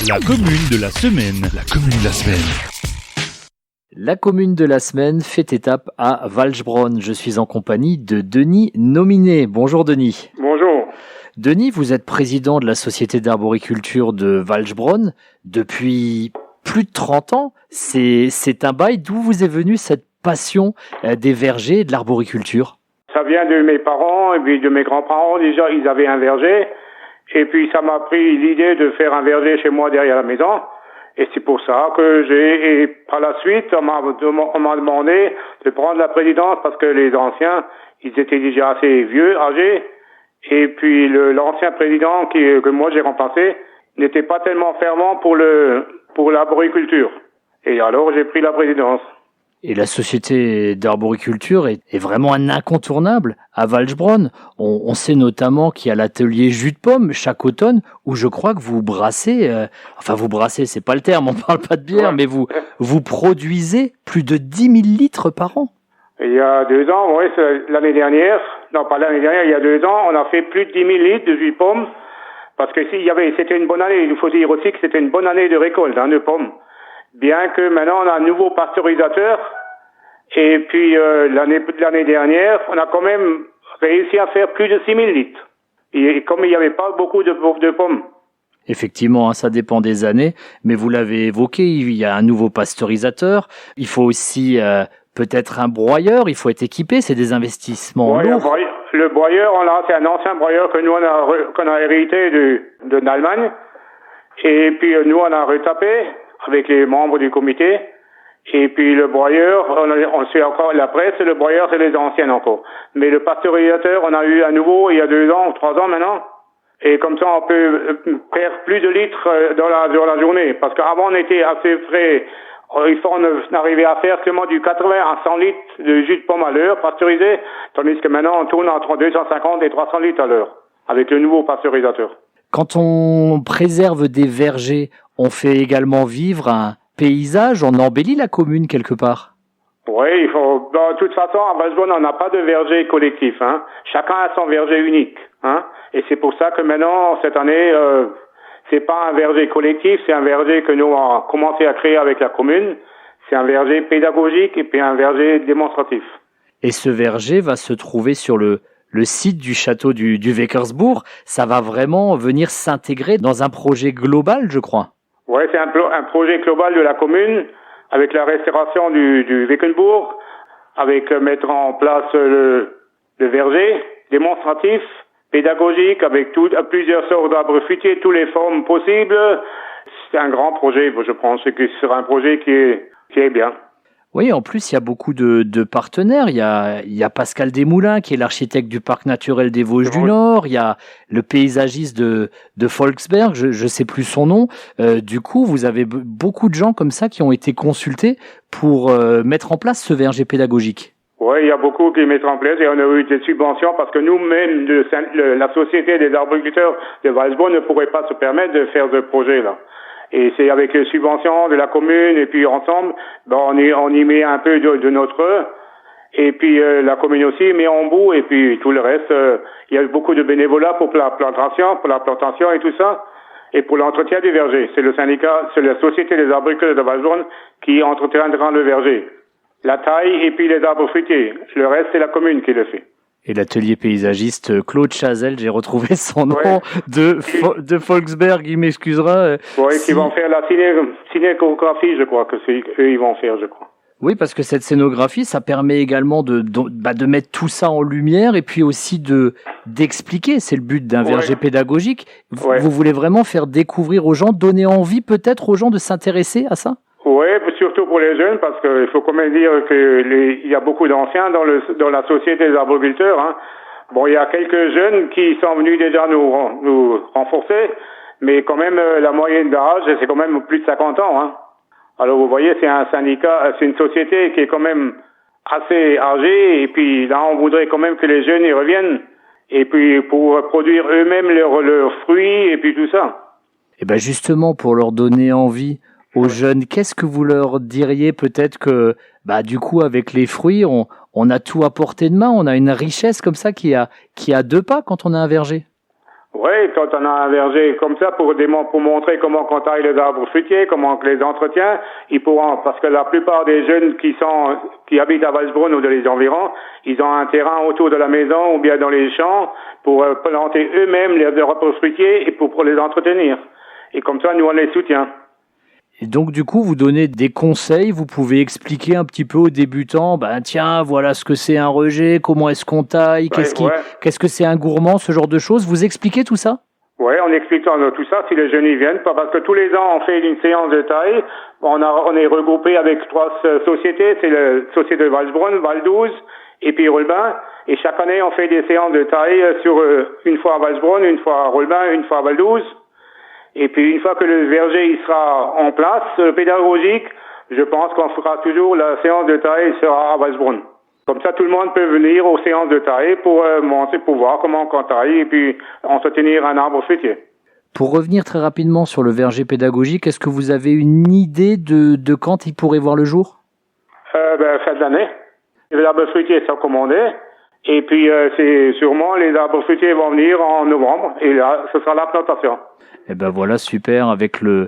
La commune de la semaine. La commune de la semaine. La commune de la semaine fait étape à Walchbronn. Je suis en compagnie de Denis Nominé. Bonjour Denis. Bonjour. Denis, vous êtes président de la Société d'arboriculture de Walchbronn depuis plus de 30 ans. C'est un bail. D'où vous est venue cette passion des vergers et de l'arboriculture? Ça vient de mes parents et puis de mes grands-parents. Déjà, ils avaient un verger. Et puis, ça m'a pris l'idée de faire un verger chez moi derrière la maison. Et c'est pour ça que et par la suite, on m'a demandé de prendre la présidence parce que les anciens, ils étaient déjà assez vieux, âgés. Et puis, l'ancien président que moi j'ai remplacé n'était pas tellement fervent pour l'arboriculture. Et alors, j'ai pris la présidence. Et la société d'arboriculture est vraiment un incontournable à Walchbronn. On sait notamment qu'il y a l'atelier jus de pomme chaque automne où je crois que vous brassez, vous brassez, c'est pas le terme, on parle pas de bière, mais vous produisez plus de 10 000 litres par an. Il y a 2 ans, oui, l'année dernière, non pas l'année dernière, il y a 2 ans, on a fait plus de 10 000 litres de jus de pomme parce que c'était une bonne année, il faut dire aussi que c'était une bonne année de récolte de pommes. Bien que maintenant on a un nouveau pasteurisateur et puis l'année dernière on a quand même réussi à faire plus de 6 000 litres. Et comme il n'y avait pas beaucoup de pommes. Effectivement, ça dépend des années, mais vous l'avez évoqué, il y a un nouveau pasteurisateur, il faut aussi peut-être un broyeur, il faut être équipé, c'est des investissements lourds. Le broyeur, c'est un ancien broyeur que nous qu'on a hérité d'Allemagne et puis nous on a retapé avec les membres du comité. Et puis le broyeur, on sait encore la presse, le broyeur c'est les anciennes encore. Mais le pasteurisateur, on a eu à nouveau il y a 2 ans ou 3 ans maintenant. Et comme ça on peut perdre plus de litres dans la journée. Parce qu'avant on était assez frais. On arrivait à faire seulement du 80 à 100 litres de jus de pomme à l'heure pasteurisé. Tandis que maintenant on tourne entre 250 et 300 litres à l'heure. Avec le nouveau pasteurisateur. Quand on préserve des vergers, on fait également vivre un paysage, on embellit la commune quelque part. Oui, de toute façon, à Walchbronn, on n'a pas de verger collectif, hein. Chacun a son verger unique, hein. Et c'est pour ça que maintenant, cette année, c'est pas un verger collectif, c'est un verger que nous avons commencé à créer avec la commune. C'est un verger pédagogique et puis un verger démonstratif. Et ce verger va se trouver sur le site du château du Wäckersbourg. Ça va vraiment venir s'intégrer dans un projet global, je crois. Oui, c'est un projet global de la commune, avec la restauration du Wäckersbourg, avec mettre en place le verger démonstratif, pédagogique, avec plusieurs sortes d'arbres fruitiers, toutes les formes possibles. C'est un grand projet, je pense, que ce sera un projet qui est bien. Oui, en plus, il y a beaucoup de partenaires. Il y a Pascal Desmoulins, qui est l'architecte du parc naturel des Vosges du Nord. Il y a le paysagiste de Volksberg, je sais plus son nom. Du coup, vous avez beaucoup de gens comme ça qui ont été consultés pour mettre en place ce verger pédagogique. Oui, il y a beaucoup qui mettent en place et on a eu des subventions parce que nous-mêmes, la Société des arboriculteurs de Walchbronn ne pourrait pas se permettre de faire ce projet-là. Et c'est avec les subventions de la commune et puis ensemble, on y met un peu de notre, et puis la commune aussi met en bout et puis tout le reste, il y a beaucoup de bénévolat pour la plantation et tout ça, et pour l'entretien du verger. C'est le syndicat, c'est la Société des arboriculteurs de Walchbronn qui entretiendra le verger. La taille et puis les arbres fruitiers. Le reste, c'est la commune qui le fait. Et l'atelier paysagiste Claude Chazelle, j'ai retrouvé son nom de Volksberg, il m'excusera. Oui, qui vont faire la cinécographie, je crois que c'est eux ils vont faire, je crois. Oui, parce que cette scénographie, ça permet également de mettre tout ça en lumière et puis aussi d'expliquer. C'est le but d'un verger pédagogique. Vous voulez vraiment faire découvrir aux gens, donner envie peut-être aux gens de s'intéresser à ça? Oui, surtout pour les jeunes, parce qu'il faut quand même dire il y a beaucoup d'anciens dans la société des arboriculteurs, hein. Bon, il y a quelques jeunes qui sont venus déjà nous renforcer, mais quand même, la moyenne d'âge, c'est quand même plus de 50 ans, hein. Alors, vous voyez, c'est un syndicat, c'est une société qui est quand même assez âgée, et puis là, on voudrait quand même que les jeunes y reviennent, et puis pour produire eux-mêmes leurs fruits, et puis tout ça. Et ben, justement, pour leur donner envie aux jeunes, qu'est-ce que vous leur diriez? Peut-être que, du coup, avec les fruits, on a tout à portée de main, on a une richesse comme ça qui a 2 pas quand on a un verger. Oui, quand on a un verger comme ça pour montrer comment qu'on taille les arbres fruitiers, comment on les entretient, ils pourront, parce que la plupart des jeunes qui habitent à Valsbrunn ou dans les environs, ils ont un terrain autour de la maison ou bien dans les champs pour planter eux-mêmes les arbres fruitiers et pour les entretenir. Et comme ça, nous, on les soutient. Et donc, du coup, vous donnez des conseils, vous pouvez expliquer un petit peu aux débutants, tiens, voilà ce que c'est un rejet, comment est-ce qu'on taille, qu'est-ce que c'est un gourmand, ce genre de choses. Vous expliquez tout ça? Oui, on explique tout ça si les jeunes y viennent, parce que tous les ans, on fait une séance de taille. On est regroupé avec 3 sociétés, c'est la société de Valsbrunn, Val-12 et puis Rolbin. Et chaque année, on fait des séances de taille sur une fois à Valsbrunn, une fois à Rolbin, une fois à Val-12. Et puis une fois que le verger il sera en place, pédagogique, je pense qu'on fera toujours la séance de taille sera à Valsbrunn. Comme ça, tout le monde peut venir aux séances de taille pour voir comment on taille et puis entretenir un arbre fruitier. Pour revenir très rapidement sur le verger pédagogique, est-ce que vous avez une idée de quand il pourrait voir le jour? Fin de l'année. Les arbres fruitiers sont commandés. Et puis, c'est sûrement les arbres fruitiers vont venir en novembre. Et là, ce sera la plantation. Eh ben voilà, super. Avec le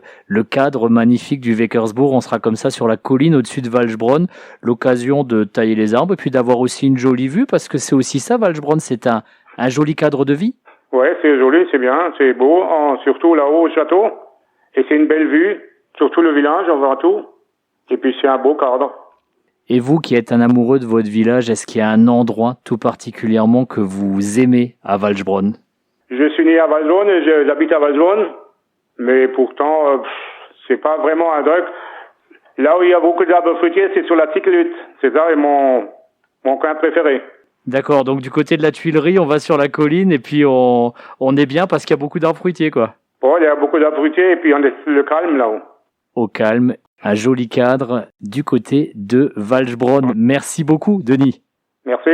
cadre magnifique du Wäckersbourg, on sera comme ça sur la colline au-dessus de Valsbrunn. L'occasion de tailler les arbres et puis d'avoir aussi une jolie vue parce que c'est aussi ça, Valsbrunn, c'est un joli cadre de vie. Ouais, c'est joli, c'est bien, c'est beau, surtout là-haut au château. Et c'est une belle vue, sur tout le village, on voit tout. Et puis c'est un beau cadre. Et vous qui êtes un amoureux de votre village, est-ce qu'il y a un endroit tout particulièrement que vous aimez à Valsbrunn? Je suis né à Valsbrunn, j'habite à Valsbrunn, mais pourtant, c'est pas vraiment un truc. Là où il y a beaucoup d'arbres fruitiers, c'est sur la petite lutte. C'est ça, mon coin préféré. D'accord, donc du côté de la Tuilerie, on va sur la colline et puis on est bien parce qu'il y a beaucoup d'arbres fruitiers, quoi. Bon, il y a beaucoup d'arbres fruitiers et puis on est le calme là-haut. Au calme, un joli cadre du côté de Valsbrunn. Merci beaucoup, Denis. Merci.